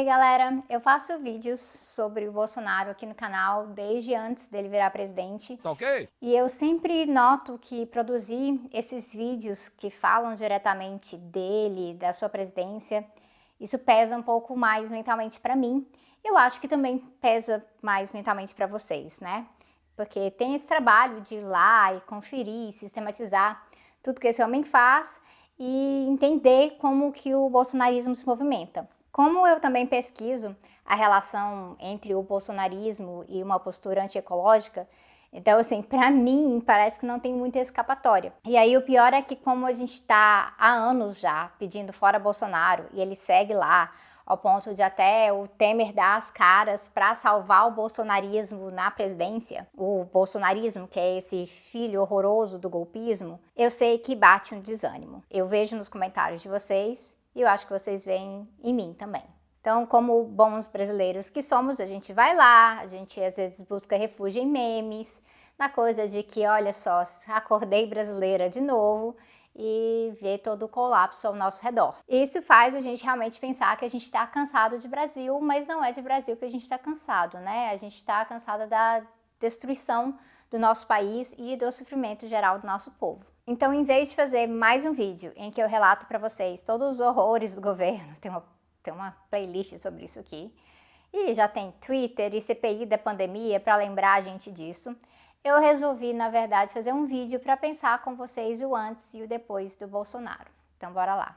galera, eu faço vídeos sobre o Bolsonaro aqui no canal desde antes dele virar presidente. Tá ok? E eu sempre noto que produzir esses vídeos que falam diretamente dele, da sua presidência, isso pesa um pouco mais mentalmente pra mim. Eu acho que também pesa mais mentalmente pra vocês, né? Porque tem esse trabalho de ir lá e conferir, sistematizar tudo que esse homem faz e entender como que o bolsonarismo se movimenta. Como eu também pesquiso a relação entre o bolsonarismo e uma postura antiecológica, então, assim, pra mim, parece que não tem muita escapatória. E aí, o pior é que como a gente tá há anos já pedindo fora Bolsonaro, e ele segue lá, ao ponto de até o Temer dar as caras pra salvar o bolsonarismo na presidência, o bolsonarismo, que é esse filho horroroso do golpismo, eu sei que bate um desânimo. Eu vejo nos comentários de vocês, e eu acho que vocês veem em mim também. Então, como bons brasileiros que somos, a gente vai lá, a gente às vezes busca refúgio em memes, na coisa de que, olha só, acordei brasileira de novo e ver todo o colapso ao nosso redor. Isso faz a gente realmente pensar que a gente está cansado de Brasil, mas não é de Brasil que a gente está cansado, né? A gente está cansado da destruição do nosso país e do sofrimento geral do nosso povo. Então, em vez de fazer mais um vídeo em que eu relato para vocês todos os horrores do governo, tem uma playlist sobre isso aqui, e já tem Twitter e CPI da pandemia para lembrar a gente disso, eu resolvi, na verdade, fazer um vídeo para pensar com vocês o antes e o depois do Bolsonaro. Então, bora lá.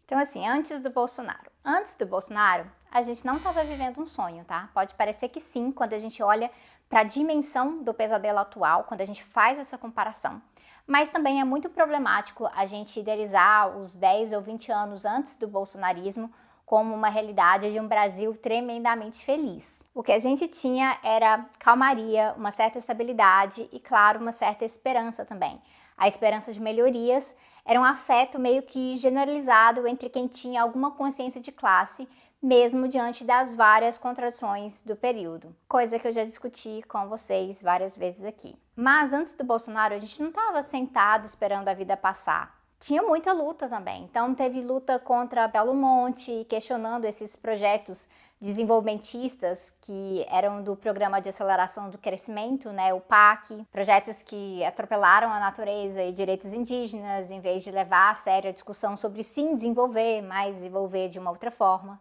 Então, assim, antes do Bolsonaro. Antes do Bolsonaro, a gente não estava vivendo um sonho, tá? Pode parecer que sim, quando a gente olha para a dimensão do pesadelo atual, quando a gente faz essa comparação. Mas também é muito problemático a gente idealizar os 10 ou 20 anos antes do bolsonarismo como uma realidade de um Brasil tremendamente feliz. O que a gente tinha era calmaria, uma certa estabilidade e, claro, uma certa esperança também. A esperança de melhorias era um afeto meio que generalizado entre quem tinha alguma consciência de classe, mesmo diante das várias contradições do período, coisa que eu já discuti com vocês várias vezes aqui. Mas antes do Bolsonaro, a gente não estava sentado esperando a vida passar. Tinha muita luta também, então teve luta contra Belo Monte, questionando esses projetos desenvolvimentistas que eram do Programa de Aceleração do Crescimento, né, o PAC, projetos que atropelaram a natureza e direitos indígenas, em vez de levar a sério a discussão sobre sim desenvolver, mas desenvolver de uma outra forma.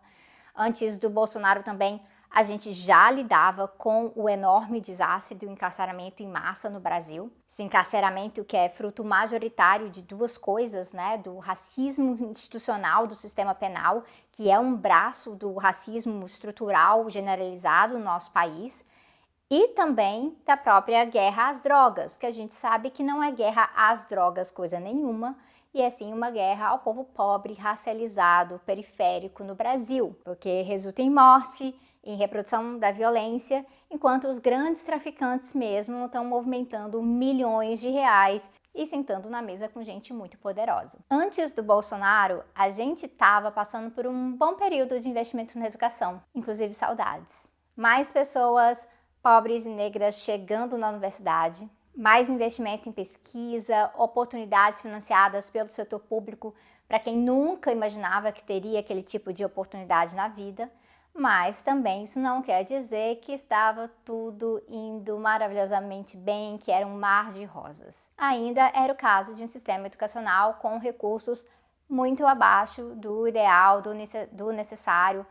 Antes do Bolsonaro também, a gente já lidava com o enorme desastre do encarceramento em massa no Brasil. Esse encarceramento que é fruto majoritário de duas coisas, né? Do racismo institucional do sistema penal, que é um braço do racismo estrutural generalizado no nosso país, e também da própria guerra às drogas, que a gente sabe que não é guerra às drogas coisa nenhuma, e é sim uma guerra ao povo pobre, racializado, periférico no Brasil, porque resulta em morte, em reprodução da violência, enquanto os grandes traficantes mesmo estão movimentando milhões de reais e sentando na mesa com gente muito poderosa. Antes do Bolsonaro, a gente estava passando por um bom período de investimento na educação, inclusive saudades. Mais pessoas pobres e negras chegando na universidade, mais investimento em pesquisa, oportunidades financiadas pelo setor público para quem nunca imaginava que teria aquele tipo de oportunidade na vida, mas também isso não quer dizer que estava tudo indo maravilhosamente bem, que era um mar de rosas. Ainda era o caso de um sistema educacional com recursos muito abaixo do ideal, do necessário,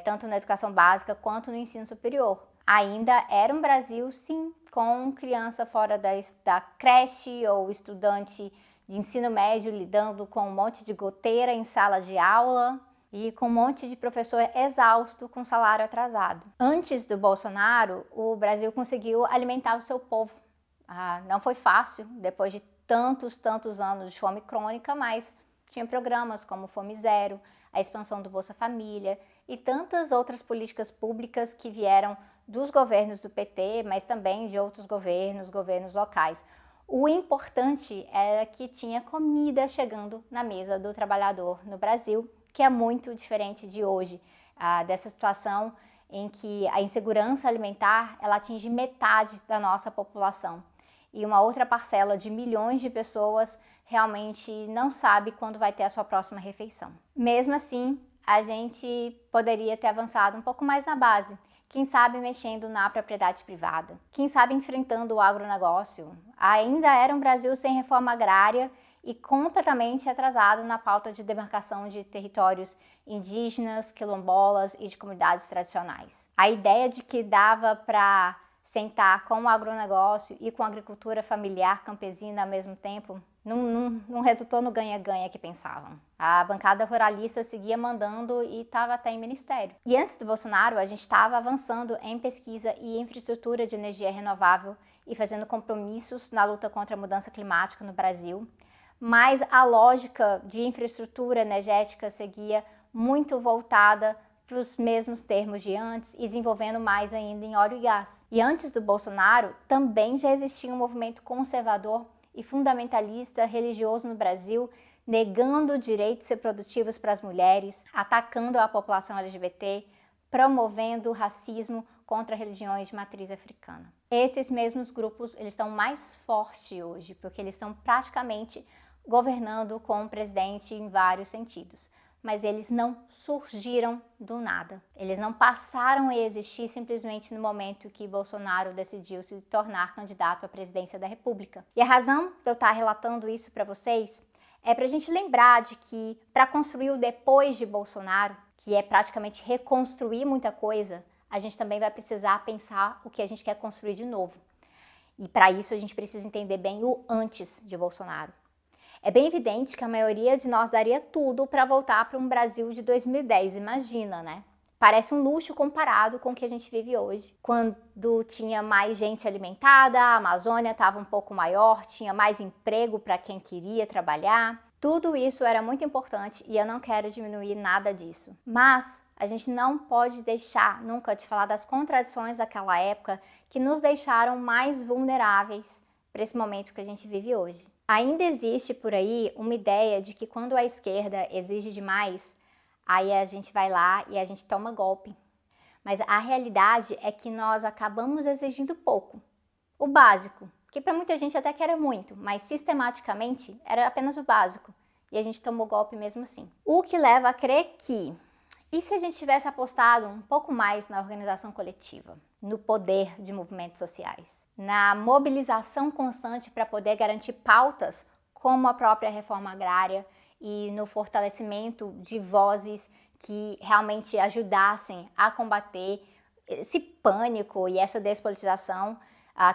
tanto na educação básica quanto no ensino superior. Ainda era um Brasil, sim, com criança fora da creche ou estudante de ensino médio lidando com um monte de goteira em sala de aula e com um monte de professor exausto com salário atrasado. Antes do Bolsonaro, o Brasil conseguiu alimentar o seu povo. Não foi fácil, depois de tantos anos de fome crônica, mas tinha programas como Fome Zero, a expansão do Bolsa Família e tantas outras políticas públicas que vieram dos governos do PT, mas também de outros governos locais. O importante era que tinha comida chegando na mesa do trabalhador no Brasil, que é muito diferente de hoje, dessa situação em que a insegurança alimentar ela atinge metade da nossa população. E uma outra parcela de milhões de pessoas realmente não sabe quando vai ter a sua próxima refeição. Mesmo assim, a gente poderia ter avançado um pouco mais na base. Quem sabe mexendo na propriedade privada, quem sabe enfrentando o agronegócio. Ainda era um Brasil sem reforma agrária e completamente atrasado na pauta de demarcação de territórios indígenas, quilombolas e de comunidades tradicionais. A ideia de que dava para sentar com o agronegócio e com a agricultura familiar campesina ao mesmo tempo não resultou no ganha-ganha que pensavam. A bancada ruralista seguia mandando e estava até em ministério. E antes do Bolsonaro, a gente estava avançando em pesquisa e infraestrutura de energia renovável e fazendo compromissos na luta contra a mudança climática no Brasil, mas a lógica de infraestrutura energética seguia muito voltada para os mesmos termos de antes e desenvolvendo mais ainda em óleo e gás. E antes do Bolsonaro, também já existia um movimento conservador e fundamentalista religioso no Brasil, negando direitos reprodutivos para as mulheres, atacando a população LGBT, promovendo o racismo contra religiões de matriz africana. Esses mesmos grupos eles estão mais fortes hoje, porque eles estão praticamente governando com o presidente em vários sentidos. Mas eles não surgiram do nada. Eles não passaram a existir simplesmente no momento que Bolsonaro decidiu se tornar candidato à presidência da República. E a razão de eu estar relatando isso para vocês é para a gente lembrar de que para construir o depois de Bolsonaro, que é praticamente reconstruir muita coisa, a gente também vai precisar pensar o que a gente quer construir de novo. E para isso a gente precisa entender bem o antes de Bolsonaro. É bem evidente que a maioria de nós daria tudo para voltar para um Brasil de 2010, imagina, né? Parece um luxo comparado com o que a gente vive hoje. Quando tinha mais gente alimentada, a Amazônia estava um pouco maior, tinha mais emprego para quem queria trabalhar. Tudo isso era muito importante e eu não quero diminuir nada disso. Mas a gente não pode deixar nunca de falar das contradições daquela época que nos deixaram mais vulneráveis para esse momento que a gente vive hoje. Ainda existe por aí uma ideia de que quando a esquerda exige demais, aí a gente vai lá e a gente toma golpe. Mas a realidade é que nós acabamos exigindo pouco. O básico, que para muita gente até que era muito, mas sistematicamente era apenas o básico. E a gente tomou golpe mesmo assim. O que leva a crer que, e se a gente tivesse apostado um pouco mais na organização coletiva, no poder de movimentos sociais? Na mobilização constante para poder garantir pautas como a própria reforma agrária e no fortalecimento de vozes que realmente ajudassem a combater esse pânico e essa despolitização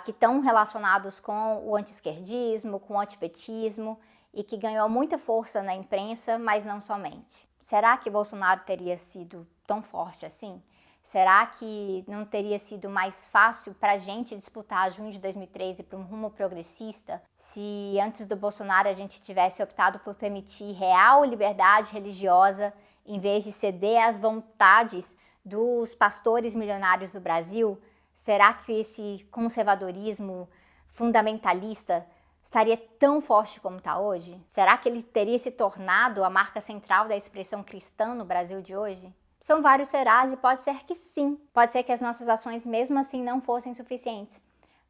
que estão relacionados com o anti-esquerdismo, com o antipetismo e que ganhou muita força na imprensa, mas não somente. Será que Bolsonaro teria sido tão forte assim? Será que não teria sido mais fácil para a gente disputar junho de 2013 para um rumo progressista se antes do Bolsonaro a gente tivesse optado por permitir real liberdade religiosa em vez de ceder às vontades dos pastores milionários do Brasil? Será que esse conservadorismo fundamentalista estaria tão forte como está hoje? Será que ele teria se tornado a marca central da expressão cristã no Brasil de hoje? São vários serás e pode ser que sim. Pode ser que as nossas ações mesmo assim não fossem suficientes.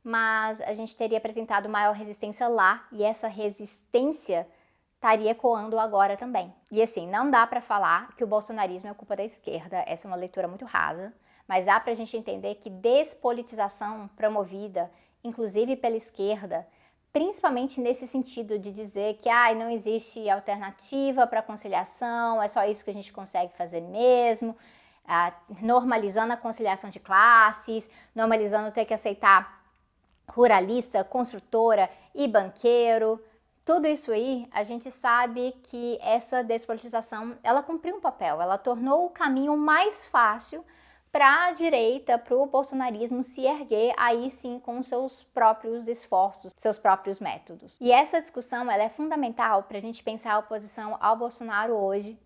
Mas a gente teria apresentado maior resistência lá e essa resistência estaria ecoando agora também. E assim, não dá para falar que o bolsonarismo é culpa da esquerda. Essa é uma leitura muito rasa. Mas dá para a gente entender que despolitização promovida, inclusive pela esquerda, principalmente nesse sentido de dizer que não existe alternativa para a conciliação, é só isso que a gente consegue fazer mesmo, normalizando a conciliação de classes, normalizando ter que aceitar ruralista, construtora e banqueiro. Tudo isso aí, a gente sabe que essa despolitização, ela cumpriu um papel, ela tornou o caminho mais fácil para a direita, para o bolsonarismo se erguer aí sim com seus próprios esforços, seus próprios métodos. E essa discussão ela é fundamental para a gente pensar a oposição ao Bolsonaro hoje,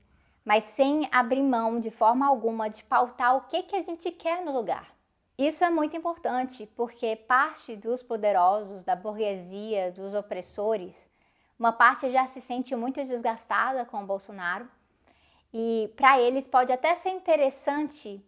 mas sem abrir mão de forma alguma de pautar o que a gente quer no lugar. Isso é muito importante porque parte dos poderosos, da burguesia, dos opressores, uma parte já se sente muito desgastada com o Bolsonaro e para eles pode até ser interessante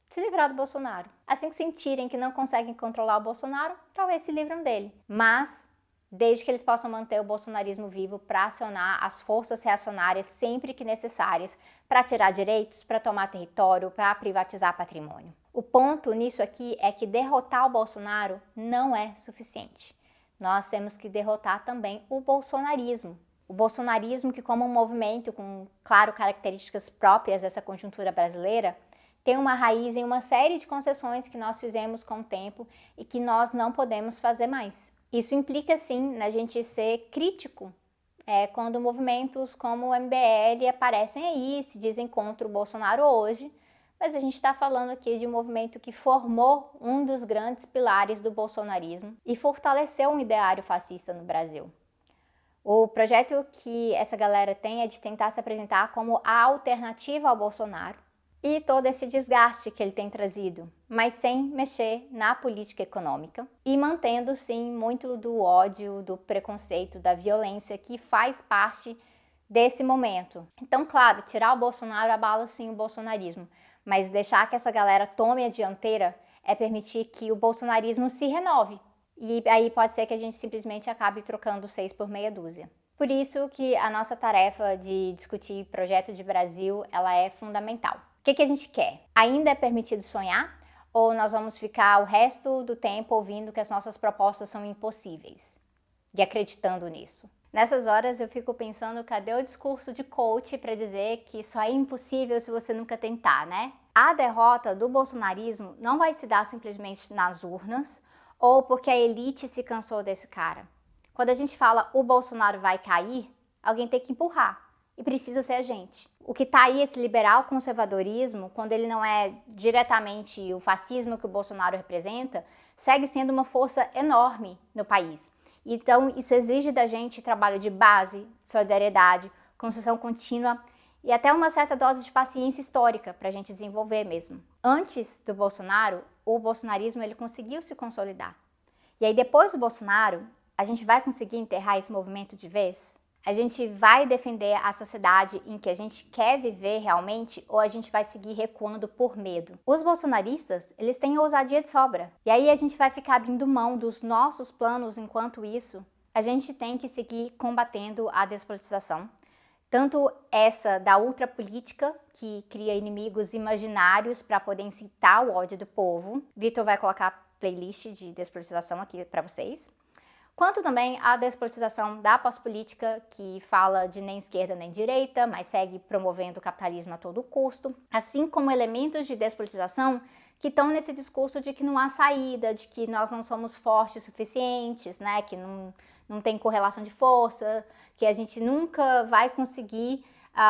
se livrar do Bolsonaro. Assim que sentirem que não conseguem controlar o Bolsonaro, talvez se livram dele. Mas desde que eles possam manter o bolsonarismo vivo para acionar as forças reacionárias sempre que necessárias para tirar direitos, para tomar território, para privatizar patrimônio. O ponto nisso aqui é que derrotar o Bolsonaro não é suficiente. Nós temos que derrotar também o bolsonarismo. O bolsonarismo que, como um movimento com, claro, características próprias dessa conjuntura brasileira, tem uma raiz em uma série de concessões que nós fizemos com o tempo e que nós não podemos fazer mais. Isso implica, sim, na gente ser crítico quando movimentos como o MBL aparecem aí, se dizem contra o Bolsonaro hoje, mas a gente está falando aqui de um movimento que formou um dos grandes pilares do bolsonarismo e fortaleceu um ideário fascista no Brasil. O projeto que essa galera tem é de tentar se apresentar como a alternativa ao Bolsonaro e todo esse desgaste que ele tem trazido, mas sem mexer na política econômica e mantendo, sim, muito do ódio, do preconceito, da violência que faz parte desse momento. Então, claro, tirar o Bolsonaro abala, sim, o bolsonarismo, mas deixar que essa galera tome a dianteira é permitir que o bolsonarismo se renove. E aí pode ser que a gente simplesmente acabe trocando 6 por meia dúzia. Por isso que a nossa tarefa de discutir projeto de Brasil, ela é fundamental. O que a gente quer? Ainda é permitido sonhar? Ou nós vamos ficar o resto do tempo ouvindo que as nossas propostas são impossíveis? E acreditando nisso? Nessas horas eu fico pensando, cadê o discurso de coach para dizer que só é impossível se você nunca tentar, né? A derrota do bolsonarismo não vai se dar simplesmente nas urnas ou porque a elite se cansou desse cara. Quando a gente fala o Bolsonaro vai cair, alguém tem que empurrar. E precisa ser a gente. O que está aí, esse liberal conservadorismo, quando ele não é diretamente o fascismo que o Bolsonaro representa, segue sendo uma força enorme no país. Então, isso exige da gente trabalho de base, solidariedade, construção contínua e até uma certa dose de paciência histórica para a gente desenvolver mesmo. Antes do Bolsonaro, o bolsonarismo ele conseguiu se consolidar. E aí, depois do Bolsonaro, a gente vai conseguir enterrar esse movimento de vez? A gente vai defender a sociedade em que a gente quer viver realmente ou a gente vai seguir recuando por medo? Os bolsonaristas, eles têm ousadia de sobra. E aí a gente vai ficar abrindo mão dos nossos planos enquanto isso? A gente tem que seguir combatendo a despolitização. Tanto essa da ultrapolítica, que cria inimigos imaginários para poder incitar o ódio do povo. Vitor vai colocar playlist de despolitização aqui para vocês. Quanto também a despolitização da pós-política, que fala de nem esquerda nem direita, mas segue promovendo o capitalismo a todo custo, assim como elementos de despolitização que estão nesse discurso de que não há saída, de que nós não somos fortes o suficientes, né, que não tem correlação de força, que a gente nunca vai conseguir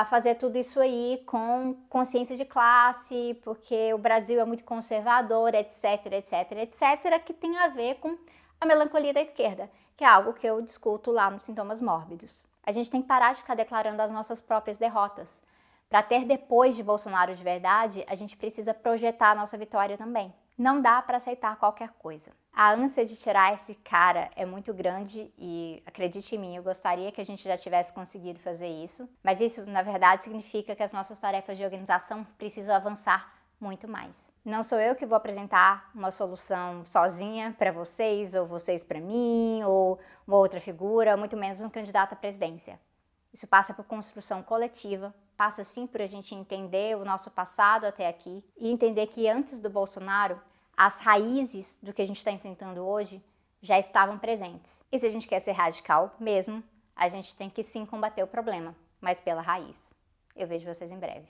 fazer tudo isso aí com consciência de classe, porque o Brasil é muito conservador, etc, etc, etc, que tem a ver com a melancolia da esquerda, que é algo que eu discuto lá nos Sintomas Mórbidos. A gente tem que parar de ficar declarando as nossas próprias derrotas. Para ter depois de Bolsonaro de verdade, a gente precisa projetar a nossa vitória também. Não dá para aceitar qualquer coisa. A ânsia de tirar esse cara é muito grande e, acredite em mim, eu gostaria que a gente já tivesse conseguido fazer isso. Mas isso, na verdade, significa que as nossas tarefas de organização precisam avançar muito mais. Não sou eu que vou apresentar uma solução sozinha para vocês, ou vocês para mim, ou uma outra figura, muito menos um candidato à presidência. Isso passa por construção coletiva, passa sim por a gente entender o nosso passado até aqui e entender que antes do Bolsonaro, as raízes do que a gente está enfrentando hoje já estavam presentes. E se a gente quer ser radical mesmo, a gente tem que sim combater o problema, mas pela raiz. Eu vejo vocês em breve.